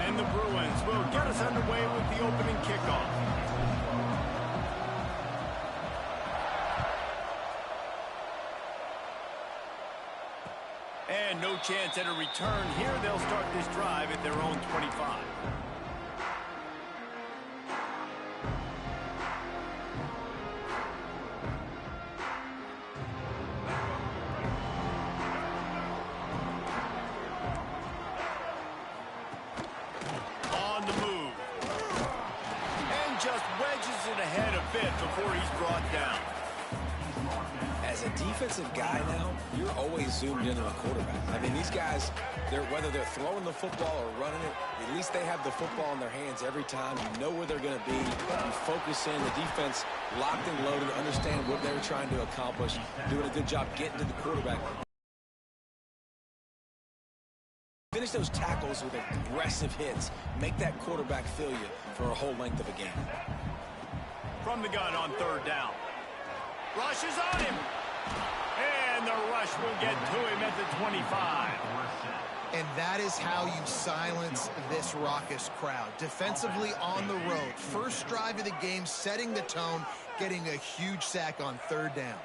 And the Bruins will get us underway with the opening kickoff. And no chance at a return here. They'll start this drive at their own 25. On the move. And just wedges it ahead a bit before he's brought down. As a defensive guy now, you're always zoomed in on the quarterback. I mean, these guys, whether they're throwing the football or running it, at least they have the football in their hands every time. You know where they're going to be. You focus in. The defense locked and loaded, understand what they're trying to accomplish, doing a good job getting to the quarterback. Finish those tackles with aggressive hits. Make that quarterback feel you for a whole length of a game. From the gun on third down. Rush is on him. And the rush will get to him at the 25. And that is how you silence this raucous crowd. Defensively on the road. First drive of the game, setting the tone, getting a huge sack on third down.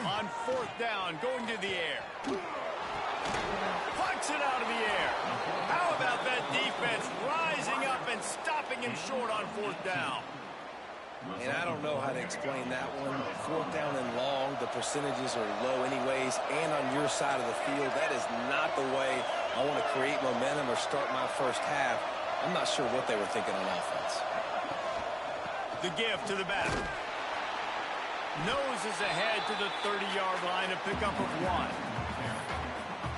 On fourth down, going to the air. Plucks it out of the air. How about that defense rising up and stopping him short on fourth down? And I don't know how to explain that one. Fourth down and long, the percentages are low anyways. plays and on your side of the field. That is not the way I want to create momentum or start my first half. I'm not sure what they were thinking on offense. The give to the batter. Noses ahead to the 30-yard line, a pickup of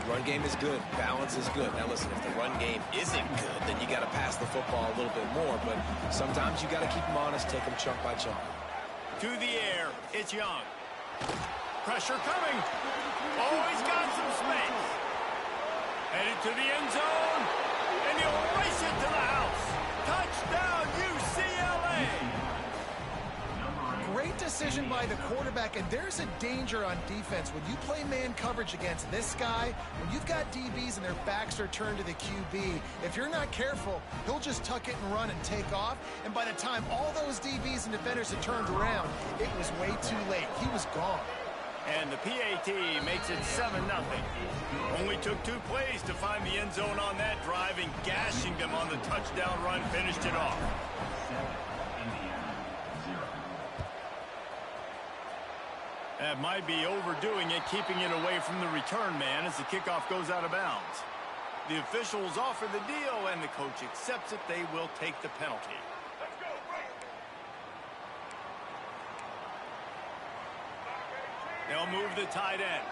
1. Run game is good. Balance is good. Now listen, if the run game isn't good, then you got to pass the football a little bit more. But sometimes you got to keep them honest, take them chunk by chunk. To the air, it's Young. Pressure coming. Oh, he's got some space. Headed to the end zone, and he'll race it to the house. Touchdown, UCLA. Great decision by the quarterback, and there's a danger on defense when you play man coverage against this guy. When you've got DBs and their backs are turned to the QB, if you're not careful, he'll just tuck it and run and take off. And by the time all those DBs and defenders had turned around, it was way too late. He was gone. And the PAT makes it 7-0. Only took 2 plays to find the end zone on that drive, and gashing them on the touchdown run finished it off. That might be overdoing it, keeping it away from the return man as the kickoff goes out of bounds. The officials offer the deal, and the coach accepts it. They will take the penalty. They'll move the tight end.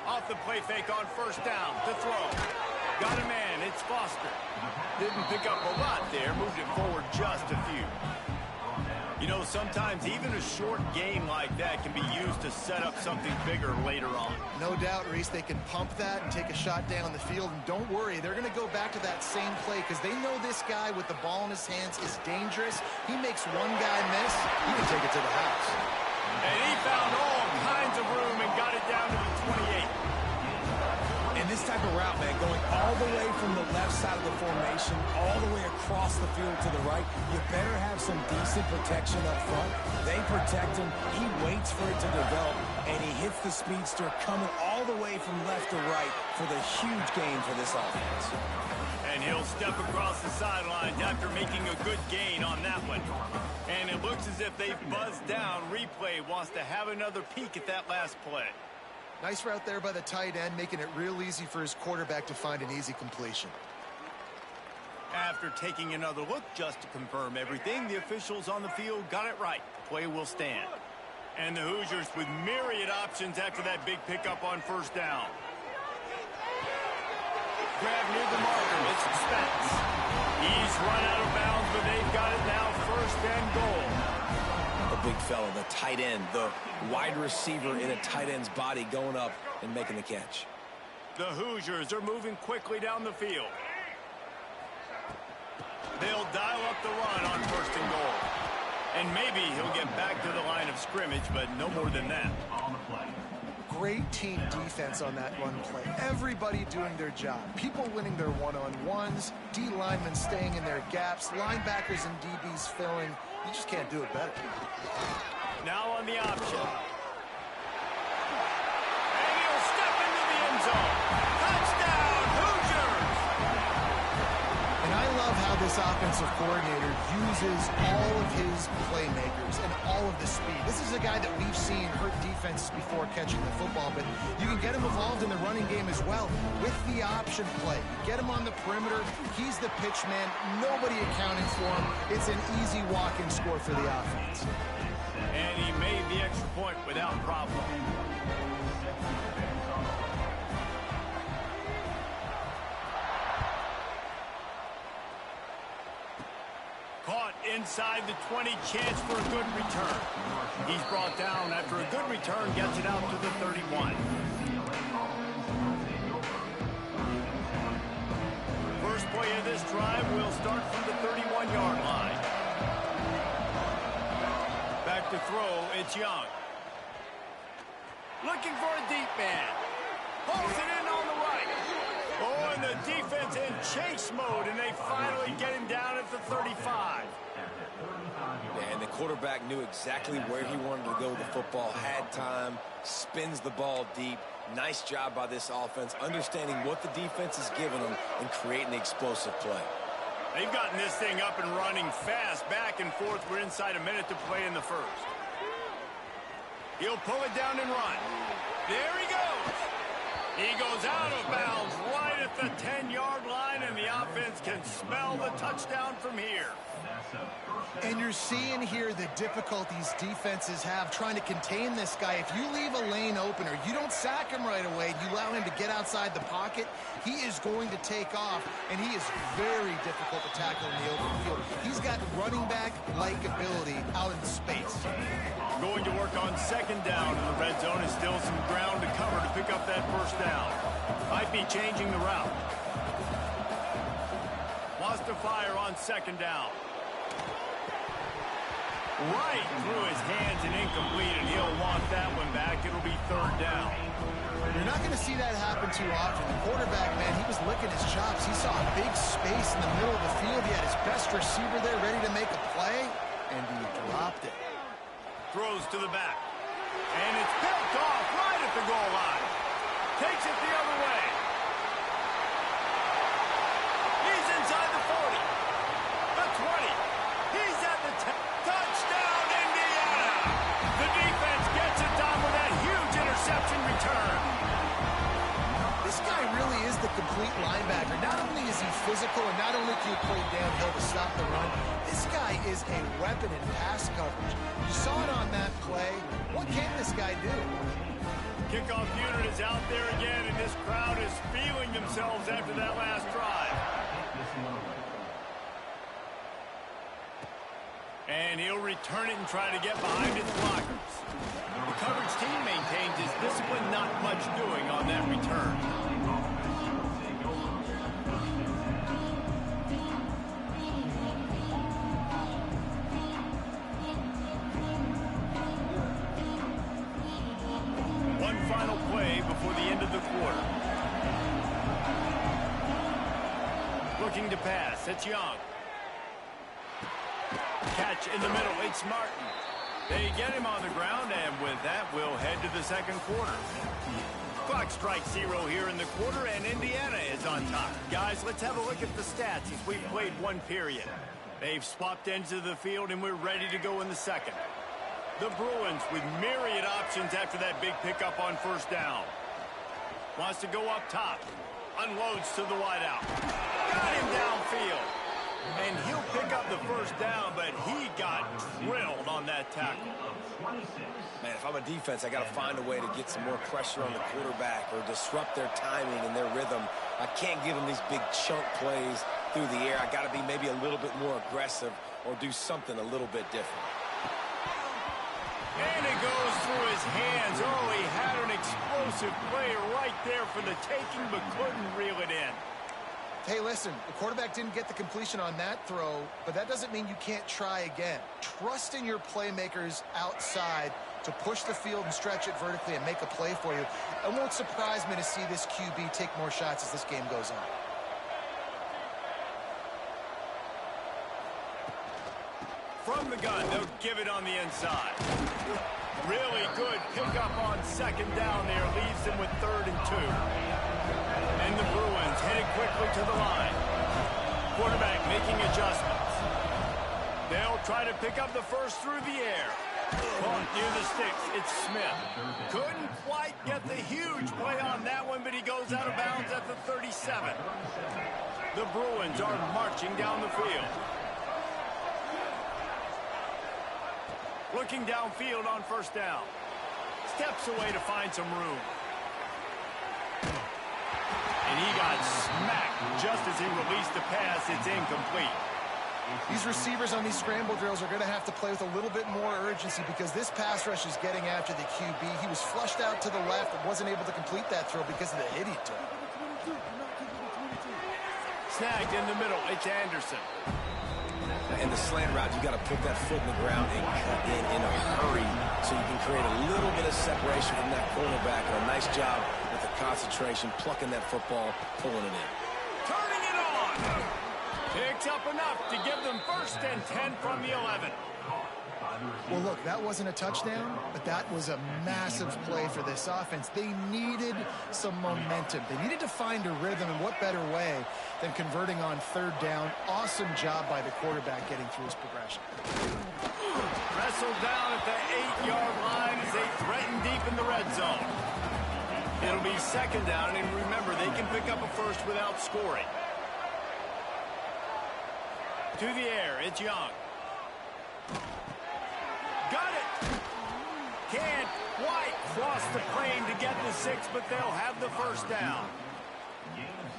Off the play fake on first down to throw. Got a man, it's Foster. Didn't pick up a lot there, moved it forward just a few. You know, sometimes even a short game like that can be used to set up something bigger later on. No doubt, Reese, they can pump that and take a shot down the field. And don't worry, they're going to go back to that same play because they know this guy with the ball in his hands is dangerous. He makes one guy miss, he can take it to the house. And he found all kinds of room and got it down to the 28. And this type of route, man, going all the way from the left side of the formation, all the way across the field to the right, you better have some decent protection up front. They protect him, he waits for it to develop, and he hits the speedster coming all the way from left to right for the huge gain for this offense. And he'll step across the sidelines after making a good gain on that one. And it looks as if they've buzzed down. Replay wants to have another peek at that last play. Nice route there by the tight end, making it real easy for his quarterback to find an easy completion. After taking another look just to confirm everything, the officials on the field got it right. The play will stand. And the Hoosiers with myriad options after that big pickup on first down. Grab near the marker, it's Spence. He's run out of bounds, but they've got it now, first and goal. The big fella, the tight end, the wide receiver in a tight end's body going up and making the catch. The Hoosiers are moving quickly down the field. They'll dial up the run on first and goal. And maybe he'll get back to the line of scrimmage, but no more than that. Great team defense on that run play. Everybody doing their job. People winning their one-on-ones, D linemen staying in their gaps, linebackers and DBs filling. You just can't do it better. Now on the option. And he'll step into the end zone. Touchdown, Hoosiers! And I love how this offensive coordinator uses all of his playmakers and all of the speed. This is a guy that we've seen hurt defenses before catching the football, but you can get him involved in the running game as well with the option play. You get him on the perimeter. He's the pitch man. Nobody accounting for him. It's an easy walk-in score for the offense. And he made the extra point without problem. Caught inside the 20, chance for a good return. He's brought down after a good return, gets it out to the 31. First play of this drive will start from the 31-yard line. Back to throw, it's Young. Looking for a deep man. Pulls it in on the right. Oh, and the defense in chase mode, and they finally get him down at the 35. And the quarterback knew exactly where he wanted to go with the football, had time, spins the ball deep. Nice job by this offense, understanding what the defense is giving them and creating the explosive play. They've gotten this thing up and running fast, back and forth. We're inside a minute to play in the first. He'll pull it down and run. There 10-yard line, and the offense can smell the touchdown from here. And you're seeing here the difficulties defenses have trying to contain this guy. If you leave a lane open or you don't sack him right away, you allow him to get outside the pocket, he is going to take off, and he is very difficult to tackle in the open field. He's got running back-like ability out in space. Going to work on second down, and the red zone is still some ground to cover to pick up that first down. Might be changing the route. Wants to fire on second down. Right through his hands and incomplete, and he'll want that one back. It'll be third down. You're not going to see that happen too often. The quarterback, man, he was licking his chops. He saw a big space in the middle of the field. He had his best receiver there ready to make a play, and he dropped it. Throws to the back. And it's picked off right at the goal line. Takes it the other way. He's inside the 40. The 20. He's at the 10. Touchdown, Indiana! The defense gets it done with that huge interception return. This guy really is the complete linebacker. Not only is he physical, and not only can he play downhill to stop the run, this guy is a weapon in pass coverage. You saw it on that play. What can this guy do? Kickoff unit is out there again, and this crowd is feeling themselves after that last drive. And he'll return it and try to get behind his blockers. The coverage team maintains his discipline, not much doing on that return. One final play before the end of the quarter. Looking to pass. It's Young. Catch in the middle. It's Martin. They get him on the ground, and with that, we'll head to the second quarter. Clock strikes 0 here in the quarter, and Indiana is on top. Guys, let's have a look at the stats as we've played one period. They've swapped ends of the field, and we're ready to go in the second. The Bruins with myriad options after that big pickup on first down. Wants to go up top. Unloads to the wideout. Got him downfield. And he'll pick up the first down, but he got drilled on that tackle. Man, if I'm a defense, I got to find a way to get some more pressure on the quarterback or disrupt their timing and their rhythm. I can't give them these big chunk plays through the air. I got to be maybe a little bit more aggressive or do something a little bit different. And it goes through his hands. Oh, he had an explosive play right there for the taking, but couldn't reel it in. Hey, listen, the quarterback didn't get the completion on that throw, but that doesn't mean you can't try again. Trust in your playmakers outside to push the field and stretch it vertically and make a play for you. It won't surprise me to see this QB take more shots as this game goes on. From the gun, they'll give it on the inside. Really good pickup on second down there. Leaves them with 3rd and 2. And the Bruins headed quickly to the line. Quarterback making adjustments. They'll try to pick up the first through the air. Caught near the sticks. It's Smith. Couldn't quite get the huge play on that one, but he goes out of bounds at the 37. The Bruins are marching down the field. Looking downfield on first down. Steps away to find some room. And he got smacked just as he released the pass. It's incomplete. These receivers on these scramble drills are going to have to play with a little bit more urgency because this pass rush is getting after the QB. He was flushed out to the left and wasn't able to complete that throw because of the hit he took. Snagged in the middle. It's Anderson. In the slant route, you got to put that foot in the ground and cut in a hurry so you can create a little bit of separation from that cornerback. And a nice job with the concentration, plucking that football, pulling it in. Turning it on. Picks up enough to give them 1st and 10 from the 11. Well, look, that wasn't a touchdown, but that was a massive play for this offense. They needed some momentum. They needed to find a rhythm, and what better way than converting on 3rd down. Awesome job by the quarterback getting through his progression. Wrestled down at the 8-yard line as they threaten deep in the red zone. It'll be second down, and remember, they can pick up a first without scoring. To the air, it's Young. Got it! Can't quite cross the plane to get the 6, but they'll have the first down.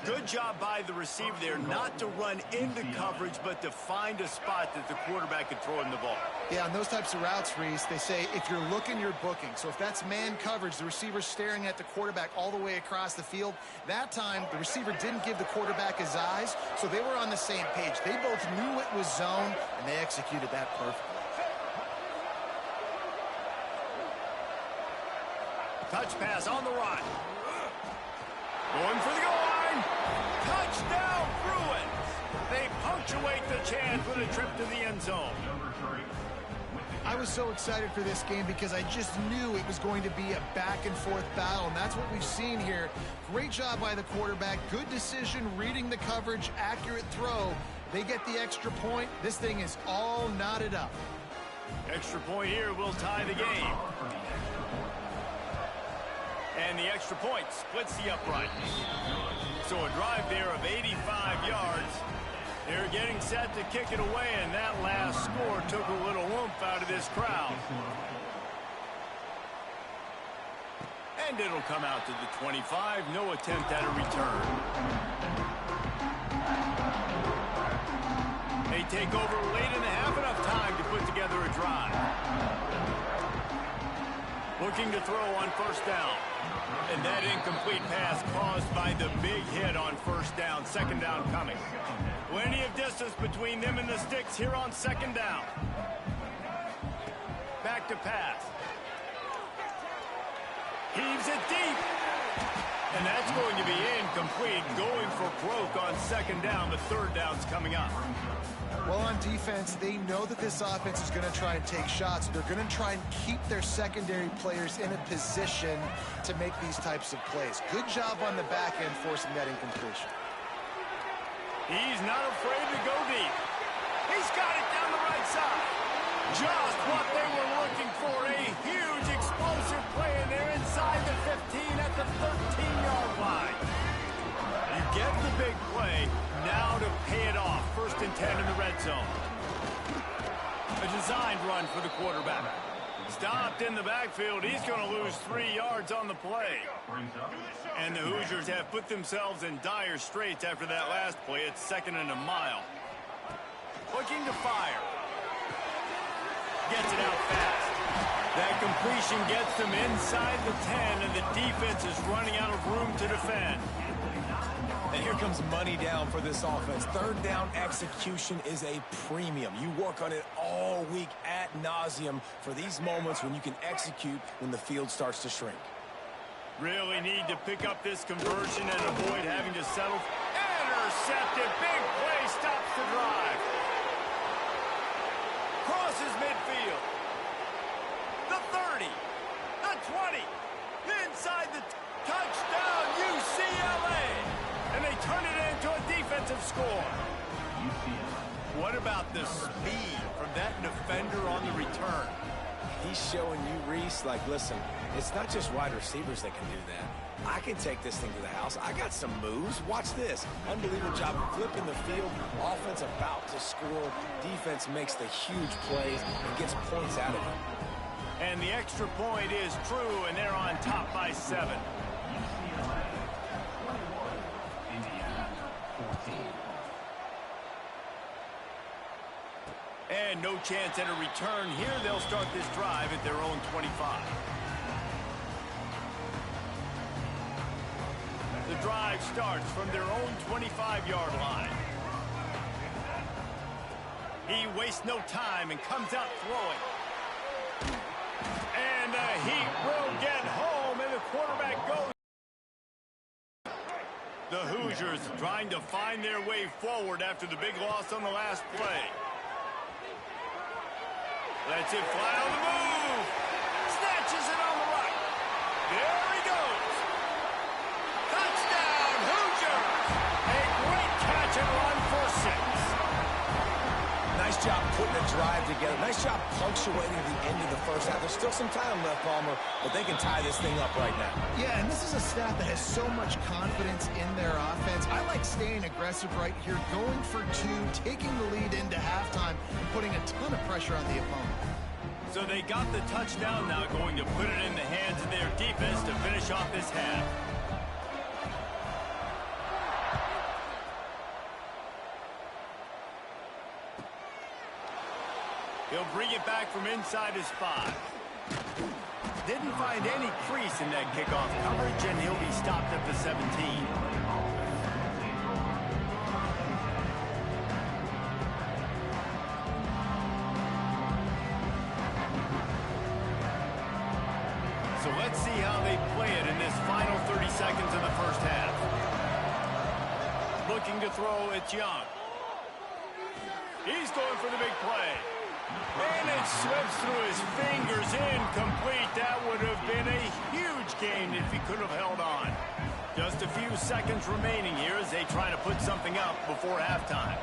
Good job by the receiver there not to run into coverage, but to find a spot that the quarterback can throw in the ball. Yeah, on those types of routes, Reese, they say if you're looking, you're booking. So if that's man coverage, the receiver's staring at the quarterback all the way across the field. That time, the receiver didn't give the quarterback his eyes, so they were on the same page. They both knew it was zone, and they executed that perfectly. Touch pass on the run. Going for the goal line. Touchdown, Bruins. They punctuate the chance with a trip to the end zone. I was so excited for this game because I just knew it was going to be a back-and-forth battle, and that's what we've seen here. Great job by the quarterback. Good decision, reading the coverage, accurate throw. They get the extra point. This thing is all knotted up. Extra point here will tie the game. And the extra point splits the upright. So a drive there of 85 yards. They're getting set to kick it away, and that last score took a little oomph out of this crowd. And it'll come out to the 25. No attempt at a return. They take over late in the half, enough time to put together a drive. Looking to throw on first down. And that incomplete pass caused by the big hit on first down. Second down coming. Plenty of distance between them and the sticks here on second down. Back to pass. Heaves it deep. And that's going to be incomplete. Going for broke on second down. The third down's coming up. Well, on defense, they know that this offense is going to try and take shots. They're going to try and keep their secondary players in a position to make these types of plays. Good job on the back end forcing that incompletion. He's not afraid to go deep. He's got it down the right side. Just what they were looking for. A huge explosive play, and they're inside the 15 at the 13-yard line. You get the big play. Now to pay it off. First and 10 in the red zone. A designed run for the quarterback. Stopped in the backfield. He's going to lose 3 yards on the play. And the Hoosiers have put themselves in dire straits after that last play. It's second and a mile. Looking to fire. Gets it out fast. That completion gets them inside the 10, and the defense is running out of room to defend. And here comes money down for this offense. Third down execution is a premium. You work on it all week ad nauseum for these moments when you can execute when the field starts to shrink. Really need to pick up this conversion and avoid having to settle. Intercepted. Big play stops the drive. Crosses midfield. The 30. The 20. Inside the touchdown, UCLA. And they turn it into a defensive score. What about the speed from that defender on the return? He's showing you, Reese, like, listen, it's not just wide receivers that can do that. I can take this thing to the house. I got some moves. Watch this. Unbelievable job of flipping the field. Offense about to score. Defense makes the huge plays and gets points out of it. And the extra point is true, and they're on top by 7. And no chance at a return here. They'll start this drive at their own 25. The drive starts from their own 25-yard line. He wastes no time and comes out throwing. And the Heat will get home, and the quarterback goes. The Hoosiers trying to find their way forward after the big loss on the last play. Lets it fly on the move. Snatches it on the right. There he goes. Touchdown, Hoosiers. A great catch and run for 6. Nice job putting a drive together. Nice job punctuating the end of the first half. There's still some time left, Palmer, but they can tie this thing up right now. Yeah, and this is is a staff that has so much confidence in their offense. I like staying aggressive right here, going for two, taking the lead into halftime, and putting a ton of pressure on the opponent. So they got the touchdown, now going to put it in the hands of their defense to finish off this half. He'll bring it back from inside his 5. Didn't find any crease in that kickoff coverage, and he'll be stopped at the 17. So let's see how they play it in this final 30 seconds of the first half. Looking to throw, it's Young. He's going for the big play. And it slips through his fingers, incomplete. That would have been a huge gain if he could have held on. Just a few seconds remaining here as they try to put something up before halftime.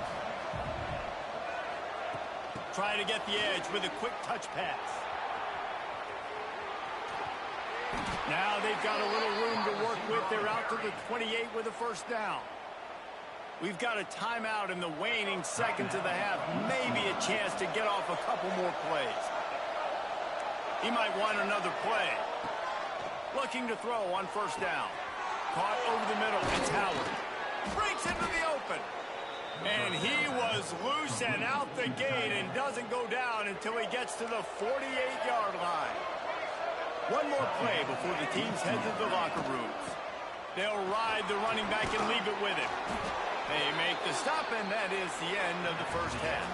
Trying to get the edge with a quick touch pass. Now they've got a little room to work with. They're out to the 28 with a first down. We've got a timeout in the waning seconds of the half. Maybe a chance to get off a couple more plays. He might want another play. Looking to throw on first down. Caught over the middle. It's Howard. Breaks into the open. And he was loose and out the gate and doesn't go down until he gets to the 48-yard line. One more play before the teams head to the locker rooms. They'll ride the running back and leave it with him. They make the stop, and that is the end of the first half.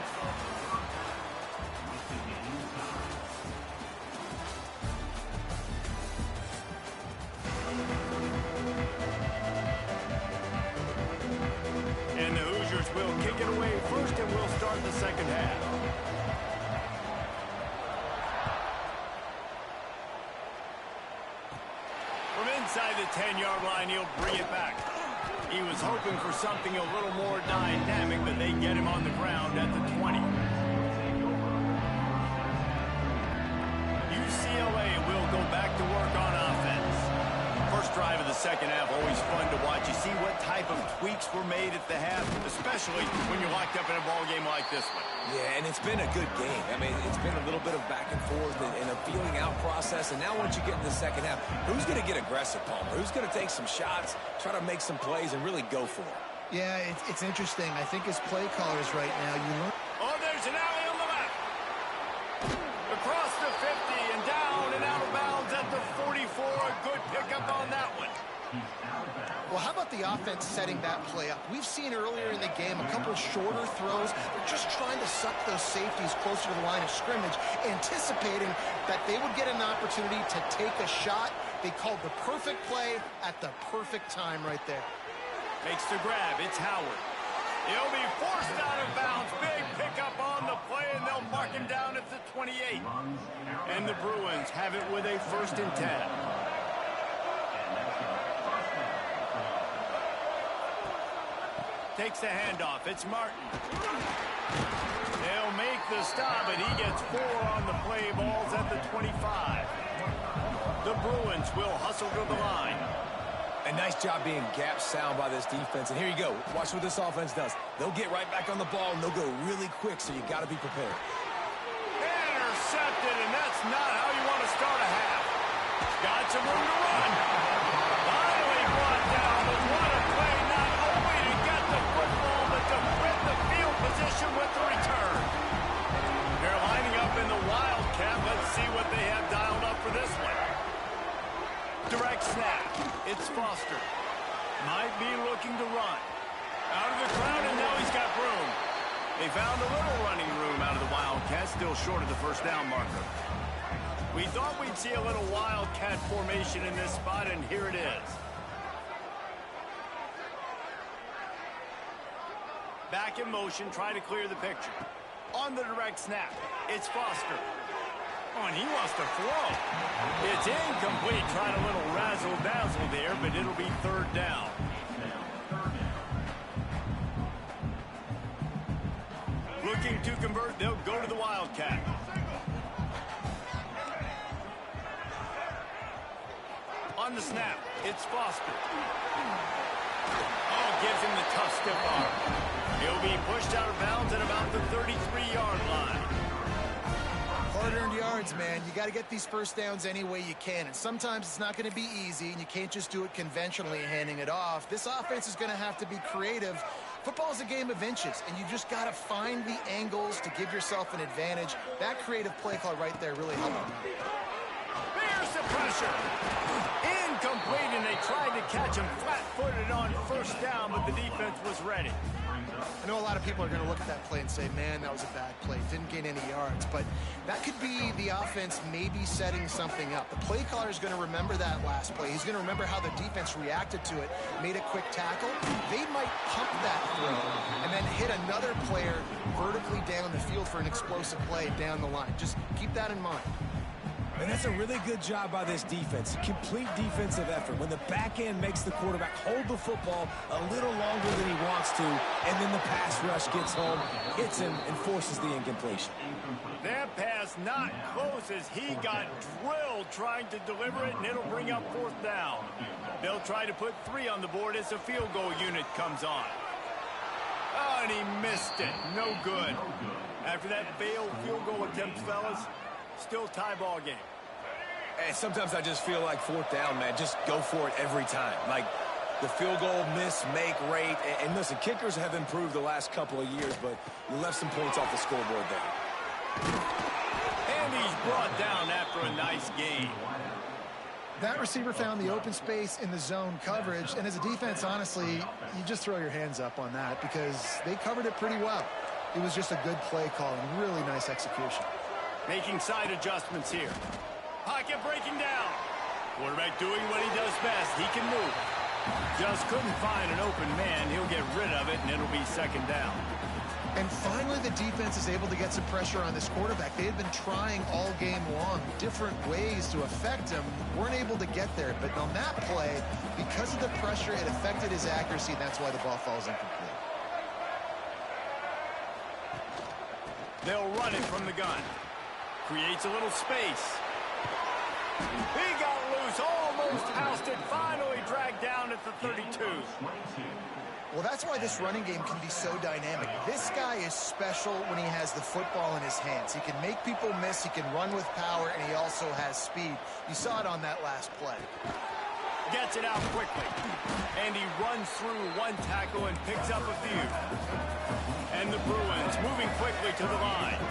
And the Hoosiers will kick it away first, and we'll start the second half. From inside the 10-yard line, he'll bring it back. He was hoping for something a little more dynamic, but they get him on the ground at the 20. UCLA will go back to work on offense. First drive of the second half, always fun to watch. You see what type of tweaks were made at the half, especially when you're locked up in a ball game like this one. Yeah, and it's been a good game. I mean, it's been a little bit of back and forth and a feeling out process. And now once you get in the second half, who's going to get aggressive, Palmer? Who's going to take some shots, try to make some plays, and really go for it? Yeah, it's interesting. I think as play callers right now, you learn. Oh, there's an alley on the left. Across the 50 and down and out of bounds at the 44. A good pickup on that one. Well, how about the offense setting that play up? We've seen earlier in the game a couple of shorter throws. They're just trying to suck those safeties closer to the line of scrimmage, anticipating that they would get an opportunity to take a shot. They called the perfect play at the perfect time right there. Makes the grab. It's Howard. He'll be forced out of bounds. Big pickup on the play, and they'll mark him down at the 28. And the Bruins have it with a 1st and 10. Takes the handoff. It's Martin. They'll make the stop, and he gets 4 on the play. Balls at the 25. The Bruins will hustle to the line. A nice job being gap sound by this defense. And here you go. Watch what this offense does. They'll get right back on the ball, and they'll go really quick, so you got to be prepared. Intercepted, and that's not how you want to start a half. Got some room to run. Finally brought down, but what a play, not only to get the football, but to win the field position with the return. They're lining up in the Wildcat. Let's see what they have dialed up for this one. Direct snap. It's Foster. Might be looking to run. Out of the crowd, and now he's got room. They found a little running room out of the Wildcat, still short of the first down marker. We thought we'd see a little Wildcat formation in this spot, and here it is. Back in motion, trying to clear the picture. On the direct snap, it's Foster. Oh, and he wants to throw. It's incomplete. Tried a little razzle-dazzle there, but it'll be 3rd down. Looking to convert, they'll go to the Wildcat. On the snap, It's Foster. Oh, gives him the tough stiff arm. He'll be pushed out of bounds at about the 33-yard line. Hard-earned yards, man. You got to get these first downs any way you can. And sometimes it's not going to be easy, and you can't just do it conventionally handing it off. This offense is going to have to be creative. Football is a game of inches, and you just got to find the angles to give yourself an advantage. That creative play call right there really helped them. There's the pressure. Incomplete, and they tried to catch him flat-footed on first down, but the defense was ready. I know a lot of people are going to look at that play and say, man, that was a bad play. Didn't gain any yards. But that could be the offense maybe setting something up. The play caller is going to remember that last play. He's going to remember how the defense reacted to it, made a quick tackle. They might pump that throw and then hit another player vertically down the field for an explosive play down the line. Just keep that in mind. And that's a really good job by this defense. Complete defensive effort. When the back end makes the quarterback hold the football a little longer than he wants to, and then the pass rush gets home, hits him, and forces the incompletion. That pass not close as he got drilled trying to deliver it, and it'll bring up fourth down. They'll try to put 3 on the board as the field goal unit comes on. Oh, and he missed it. No good. After that failed field goal attempt, fellas, still tie ball game. And sometimes I just feel like fourth down, man. Just go for it every time. Like the field goal miss, make rate. And listen, kickers have improved the last couple of years, but you left some points off the scoreboard there. And he's brought down after a nice game. That receiver found the open space in the zone coverage. And as a defense, honestly, you just throw your hands up on that because they covered it pretty well. It was just a good play call and really nice execution. Making side adjustments here. Pocket breaking down. Quarterback doing what he does best. He can move. Just couldn't find an open man. He'll get rid of it, and it'll be second down. And finally, the defense is able to get some pressure on this quarterback. They had been trying all game long different ways to affect him. Weren't able to get there. But on that play, because of the pressure, it affected his accuracy, and that's why the ball falls incomplete. They'll run it from the gun. Creates a little space. He got loose, almost housed it, finally dragged down at the 32. Well, that's why this running game can be so dynamic. This guy is special when he has the football in his hands. He can make people miss, he can run with power, and he also has speed. You saw it on that last play. Gets it out quickly. And he runs through one tackle and picks up a few. And the Bruins moving quickly to the line.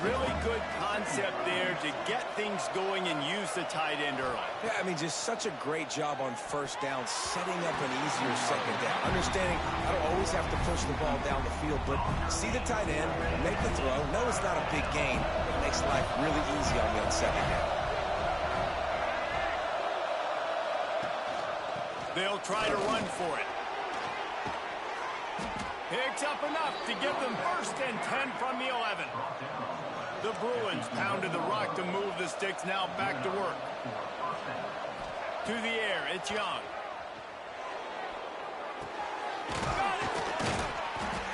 Really good concept there to get things going and use the tight end early. Yeah, I mean, just such a great job on first down, setting up an easier second down. Understanding I don't always have to push the ball down the field, but see the tight end, make the throw. No, it's not a big gain, but it makes life really easy on me on second down. They'll try to run for it. Picks up enough to give them first and 10 from the 11. The Bruins pounded the rock to move the sticks, now back to work. To the air, it's Young. Got it!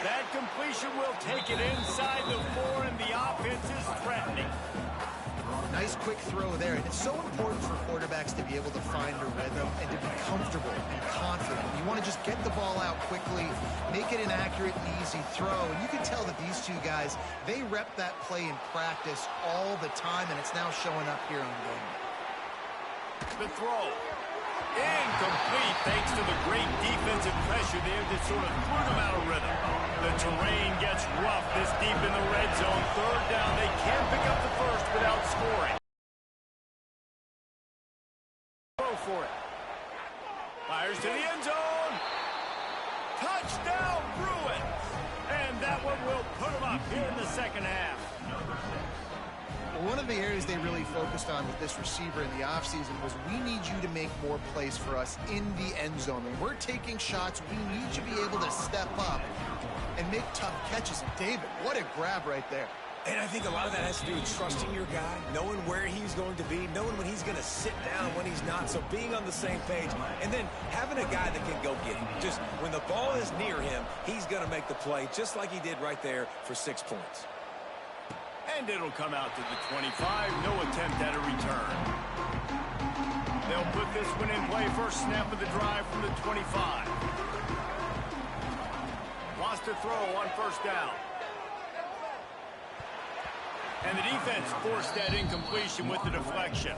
That completion will take it inside the 4, and the offense is threatening. Nice quick throw there. And it's so important for quarterbacks to be able to find a rhythm and to be comfortable and confident. You want to just get the ball out quickly, make it an accurate and easy throw. And you can tell that these two guys, they rep that play in practice all the time, and it's now showing up here on game. The throw. Incomplete thanks to the great defensive pressure there that sort of threw them out of rhythm. The terrain gets rough this deep in the red zone. Third down. They can't pick up the first without scoring. Go for it. Fires to the end zone. Touchdown, Bruins. And that one will put them up here in the second half. One of the areas they really focused on with this receiver in the offseason was we need you to make more plays for us in the end zone. When we're taking shots, we need you to be able to step up and make tough catches. And David, what a grab right there. And I think a lot of that has to do with trusting your guy, knowing where he's going to be, knowing when he's going to sit down, when he's not. So being on the same page, and then having a guy that can go get him. Just when the ball is near him, he's going to make the play, just like he did right there for 6 points. And it'll come out to the 25. No attempt at a return. They'll put this one in play. First snap of the drive from the 25. Wants to throw on first down. And the defense forced that incompletion with the deflection.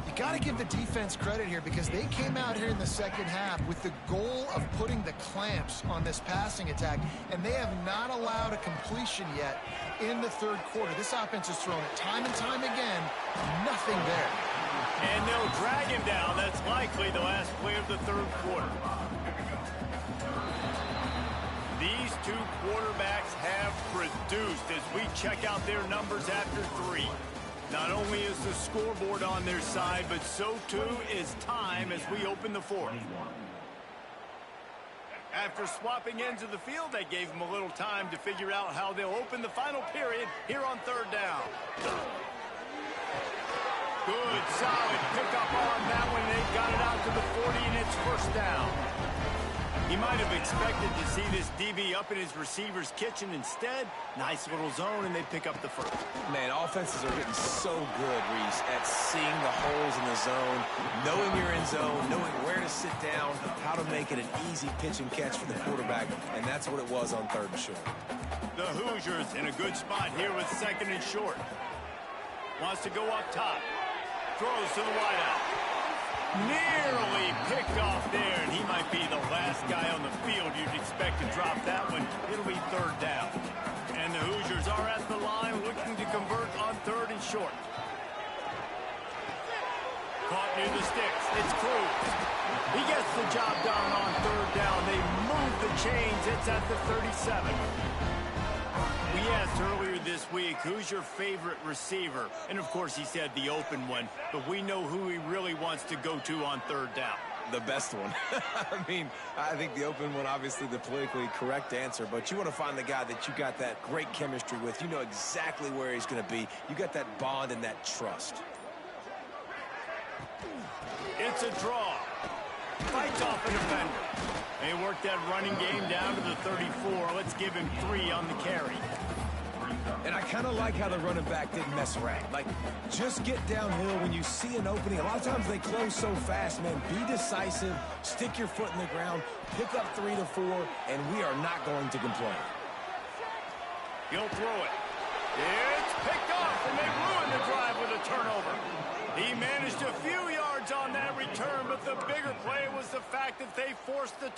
You got to give the defense credit here because they came out here in the second half with the goal of putting the clamps on this passing attack, and they have not allowed a completion yet in the third quarter. This offense has thrown it time and time again. Nothing there. And they'll drag him down. That's likely the last play of the third quarter. These two quarterbacks have produced as we check out their numbers after three. Not only is the scoreboard on their side, but so too is time as we open the fourth. After swapping ends of the field, they gave them a little time to figure out how they'll open the final period here on third down. Good, solid pickup on that one. They got it out to the 40, and it's first down. He might have expected to see this DB up in his receiver's kitchen. Instead, nice little zone, and they pick up the first. Man, offenses are getting so good, Reese, at seeing the holes in the zone, knowing you're in zone, knowing where to sit down, how to make it an easy pitch and catch for the quarterback, and that's what it was on third and short. The Hoosiers in a good spot here with second and short. Wants to go up top. Throws to the wideout. Nearly picked off there, and he might be the last guy on the field you'd expect to drop that one. It'll be third down. And the Hoosiers are at the line looking to convert on third and short. Caught near the sticks. It's Cruz. He gets the job done on third down. They move the chains. It's at the 37. We asked earlier this week, who's your favorite receiver? And, of course, he said the open one. But we know who he really wants to go to on third down. The best one. I mean, I think the open one, obviously the politically correct answer, but you want to find the guy that you got that great chemistry with. You know exactly where he's going to be. You got that bond and that trust. It's a draw. Fights off a defender. They work that running game down to the 34. Let's give him 3 on the carry. And I kind of like how the running back didn't mess around. Like, just get downhill when you see an opening. A lot of times they close so fast, man. Be decisive, stick your foot in the ground, pick up 3 to 4, and we are not going to complain. He'll throw it. It's picked off, and they ruin the drive with a turnover. He managed a few yards on that return, but the bigger play was the fact that they forced the